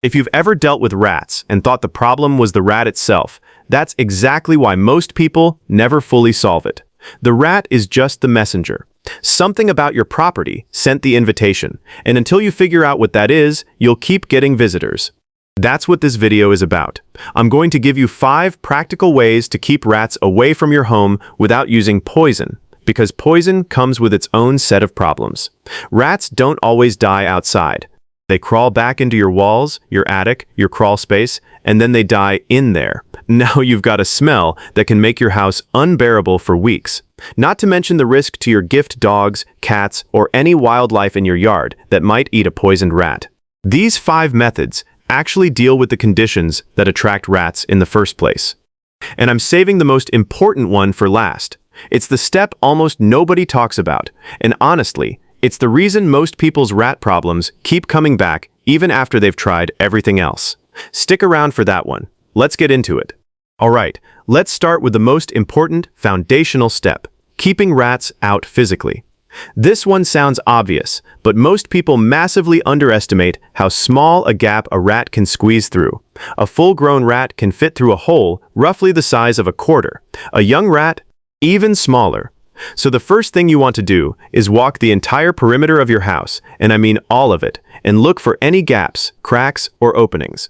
If you've ever dealt with rats and thought the problem was the rat itself, that's exactly why most people never fully solve it. The rat is just the messenger. Something about your property sent the invitation, and until you figure out what that is, you'll keep getting visitors. That's what this video is about. I'm going to give you 5 practical ways to keep rats away from your home without using poison, because poison comes with its own set of problems. Rats don't always die outside. They crawl back into your walls, your attic, your crawl space, and then they die in there. Now you've got a smell that can make your house unbearable for weeks. Not to mention the risk to your gift dogs, cats, or any wildlife in your yard that might eat a poisoned rat. These 5 methods actually deal with the conditions that attract rats in the first place. And I'm saving the most important one for last. It's the step almost nobody talks about, and honestly, it's the reason most people's rat problems keep coming back even after they've tried everything else. Stick around for that one. Let's get into it. Alright, let's start with the most important foundational step, keeping rats out physically. This one sounds obvious, but most people massively underestimate how small a gap a rat can squeeze through. A full-grown rat can fit through a hole roughly the size of a quarter. A young rat, even smaller. So the first thing you want to do is walk the entire perimeter of your house, and I mean all of it, and look for any gaps, cracks, or openings.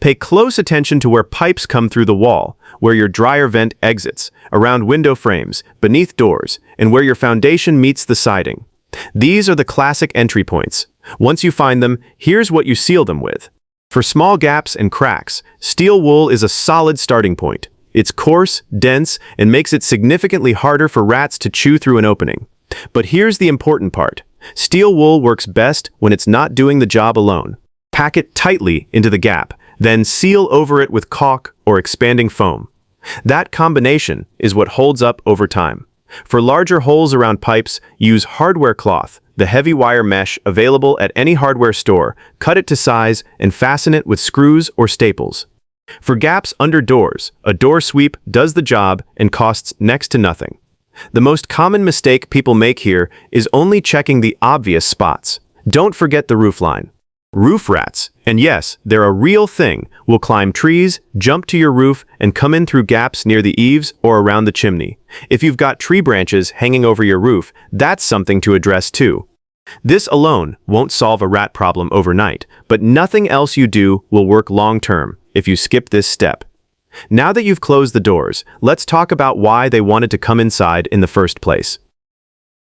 Pay close attention to where pipes come through the wall, where your dryer vent exits, around window frames, beneath doors, and where your foundation meets the siding. These are the classic entry points. Once you find them, here's what you seal them with. For small gaps and cracks, steel wool is a solid starting point. It's coarse, dense, and makes it significantly harder for rats to chew through an opening. But here's the important part. Steel wool works best when it's not doing the job alone. Pack it tightly into the gap, then seal over it with caulk or expanding foam. That combination is what holds up over time. For larger holes around pipes, use hardware cloth, the heavy wire mesh available at any hardware store. Cut it to size and fasten it with screws or staples. For gaps under doors, a door sweep does the job and costs next to nothing. The most common mistake people make here is only checking the obvious spots. Don't forget the roofline. Roof rats, and yes, they're a real thing, will climb trees, jump to your roof, and come in through gaps near the eaves or around the chimney. If you've got tree branches hanging over your roof, that's something to address too. This alone won't solve a rat problem overnight, but nothing else you do will work long-term if you skip this step. Now that you've closed the doors, let's talk about why they wanted to come inside in the first place.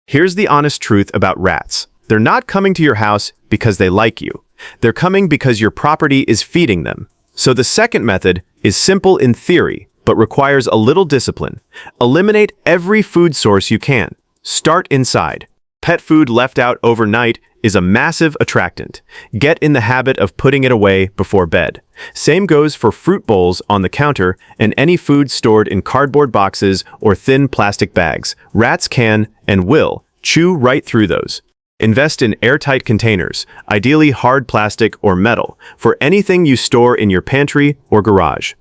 Here's the honest truth about rats. They're not coming to your house because they like you. They're coming because your property is feeding them. So the second method is simple in theory, but requires a little discipline. Eliminate every food source you can. Start inside. Pet food left out overnight is a massive attractant. Get in the habit of putting it away before bed. Same goes for fruit bowls on the counter and any food stored in cardboard boxes or thin plastic bags. Rats can, and will, chew right through those. Invest in airtight containers, ideally hard plastic or metal, for anything you store in your pantry or garage.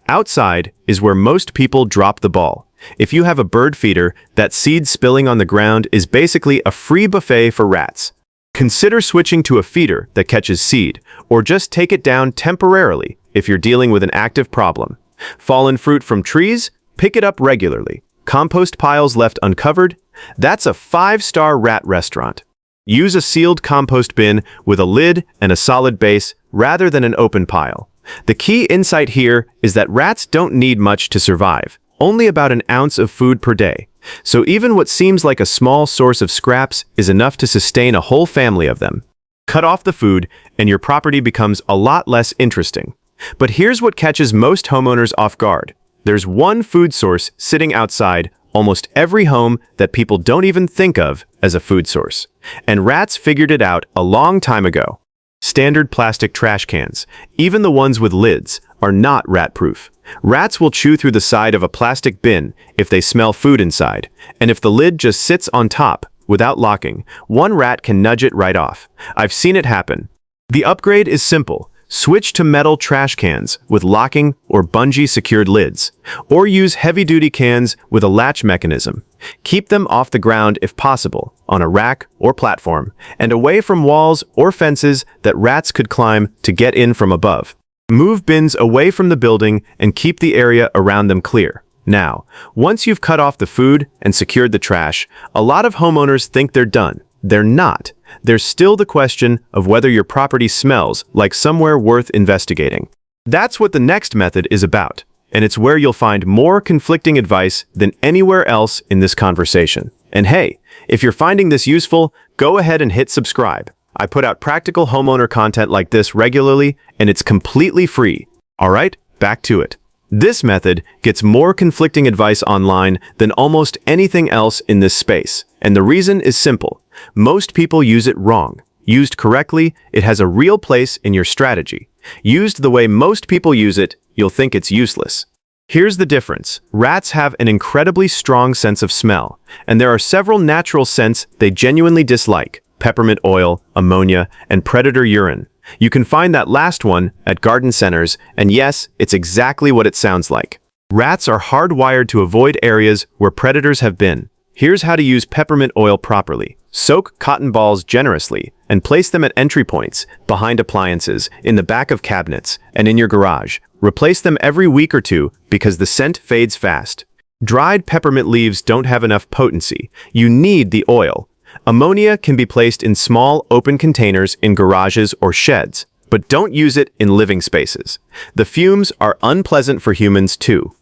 Outside is where most people drop the ball. If you have a bird feeder, that seed spilling on the ground is basically a free buffet for rats. Consider switching to a feeder that catches seed, or just take it down temporarily if you're dealing with an active problem. Fallen fruit from trees? Pick it up regularly. Compost piles left uncovered? That's a 5-star rat restaurant. Use a sealed compost bin with a lid and a solid base rather than an open pile. The key insight here is that rats don't need much to survive, only about an ounce of food per day. So even what seems like a small source of scraps is enough to sustain a whole family of them. Cut off the food and your property becomes a lot less interesting. But here's what catches most homeowners off guard. There's one food source sitting outside almost every home that people don't even think of as a food source. And rats figured it out a long time ago. Standard plastic trash cans, even the ones with lids, are not rat-proof. Rats will chew through the side of a plastic bin if they smell food inside, and if the lid just sits on top without locking, one rat can nudge it right off. I've seen it happen. The upgrade is simple. Switch to metal trash cans with locking or bungee-secured lids, or use heavy-duty cans with a latch mechanism. Keep them off the ground if possible, on a rack or platform, and away from walls or fences that rats could climb to get in from above. Move bins away from the building and keep the area around them clear. Now, once you've cut off the food and secured the trash, a lot of homeowners think they're done. They're not. There's still the question of whether your property smells like somewhere worth investigating. That's what the next method is about, and it's where you'll find more conflicting advice than anywhere else in this conversation. And hey, if you're finding this useful, go ahead and hit subscribe. I put out practical homeowner content like this regularly, and it's completely free. All right, back to it. This method gets more conflicting advice online than almost anything else in this space, and the reason is simple. Most people use it wrong. Used correctly, it has a real place in your strategy. Used the way most people use it, you'll think it's useless. Here's the difference. Rats have an incredibly strong sense of smell, and there are several natural scents they genuinely dislike: peppermint oil, ammonia, and predator urine. You can find that last one at garden centers, and yes, it's exactly what it sounds like. Rats are hardwired to avoid areas where predators have been. Here's how to use peppermint oil properly. Soak cotton balls generously and place them at entry points, behind appliances, in the back of cabinets, and in your garage. Replace them every week or two because the scent fades fast. Dried peppermint leaves don't have enough potency. You need the oil. Ammonia can be placed in small, open containers in garages or sheds, but don't use it in living spaces. The fumes are unpleasant for humans too.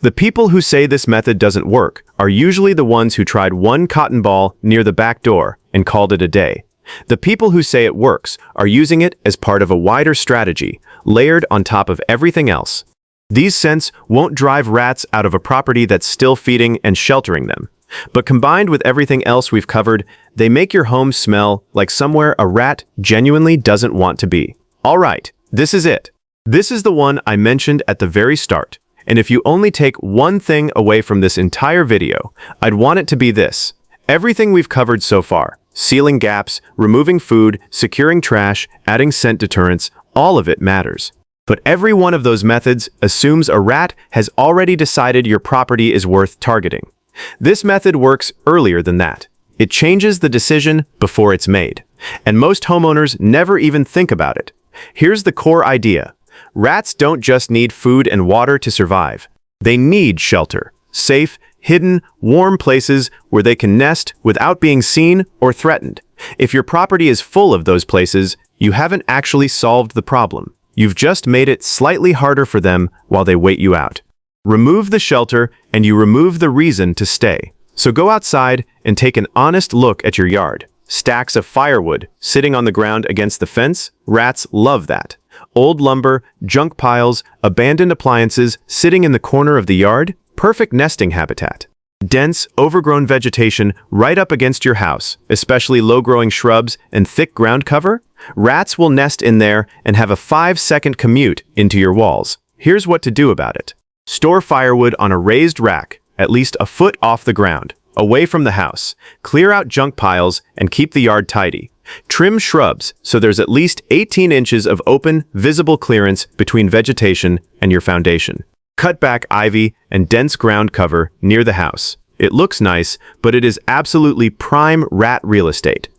The people who say this method doesn't work are usually the ones who tried one cotton ball near the back door and called it a day. The people who say it works are using it as part of a wider strategy, layered on top of everything else. These scents won't drive rats out of a property that's still feeding and sheltering them. But combined with everything else we've covered, they make your home smell like somewhere a rat genuinely doesn't want to be. All right, this is it. This is the one I mentioned at the very start. And if you only take one thing away from this entire video, I'd want it to be this. Everything we've covered so far, sealing gaps, removing food, securing trash, adding scent deterrents, all of it matters. But every one of those methods assumes a rat has already decided your property is worth targeting. This method works earlier than that. It changes the decision before it's made. And most homeowners never even think about it. Here's the core idea. Rats don't just need food and water to survive. They need shelter. Safe, hidden, warm places where they can nest without being seen or threatened. If your property is full of those places, you haven't actually solved the problem. You've just made it slightly harder for them while they wait you out. Remove the shelter, and you remove the reason to stay. So go outside and take an honest look at your yard. Stacks of firewood sitting on the ground against the fence? Rats love that. Old lumber, junk piles, abandoned appliances sitting in the corner of the yard? Perfect nesting habitat. Dense, overgrown vegetation right up against your house, especially low-growing shrubs and thick ground cover? Rats will nest in there and have a 5-second commute into your walls. Here's what to do about it. Store firewood on a raised rack, at least a foot off the ground, away from the house. Clear out junk piles and keep the yard tidy. Trim shrubs so there's at least 18 inches of open, visible clearance between vegetation and your foundation. Cut back ivy and dense ground cover near the house. It looks nice, but it is absolutely prime rat real estate.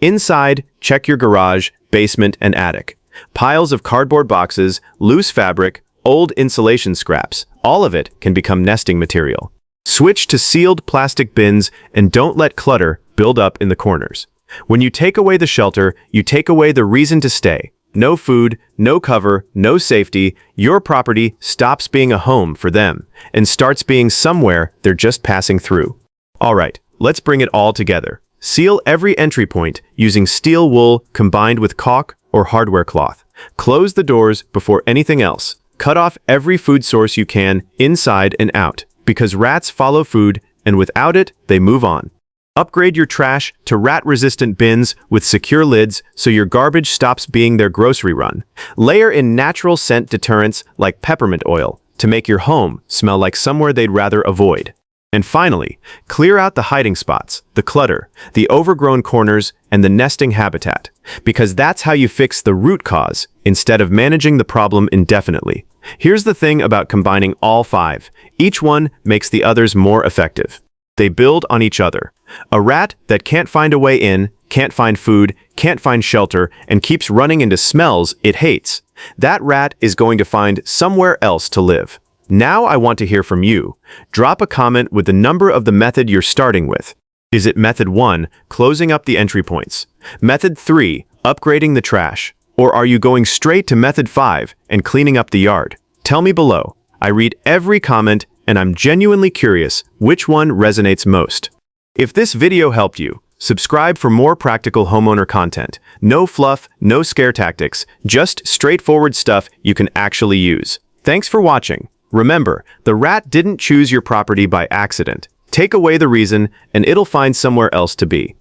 Inside, check your garage, basement, and attic. Piles of cardboard boxes, loose fabric, old insulation scraps, all of it can become nesting material. Switch to sealed plastic bins and don't let clutter build up in the corners. When you take away the shelter, you take away the reason to stay. No food, no cover, no safety. Your property stops being a home for them and starts being somewhere they're just passing through. All right, let's bring it all together. Seal every entry point using steel wool combined with caulk or hardware cloth. Close the doors before anything else. Cut off every food source you can, inside and out, because rats follow food, and without it, they move on. Upgrade your trash to rat-resistant bins with secure lids so your garbage stops being their grocery run. Layer in natural scent deterrents like peppermint oil to make your home smell like somewhere they'd rather avoid. And finally, clear out the hiding spots, the clutter, the overgrown corners, and the nesting habitat, because that's how you fix the root cause instead of managing the problem indefinitely. Here's the thing about combining all five. Each one makes the others more effective. They build on each other. A rat that can't find a way in, can't find food, can't find shelter, and keeps running into smells it hates. That rat is going to find somewhere else to live. Now I want to hear from you. Drop a comment with the number of the method you're starting with. Is it method 1, closing up the entry points? Method 3, upgrading the trash? Or are you going straight to method 5 and cleaning up the yard? Tell me below. I read every comment and I'm genuinely curious which one resonates most. If this video helped you, subscribe for more practical homeowner content. No fluff, no scare tactics, just straightforward stuff you can actually use. Thanks for watching. Remember, the rat didn't choose your property by accident. Take away the reason, and it'll find somewhere else to be.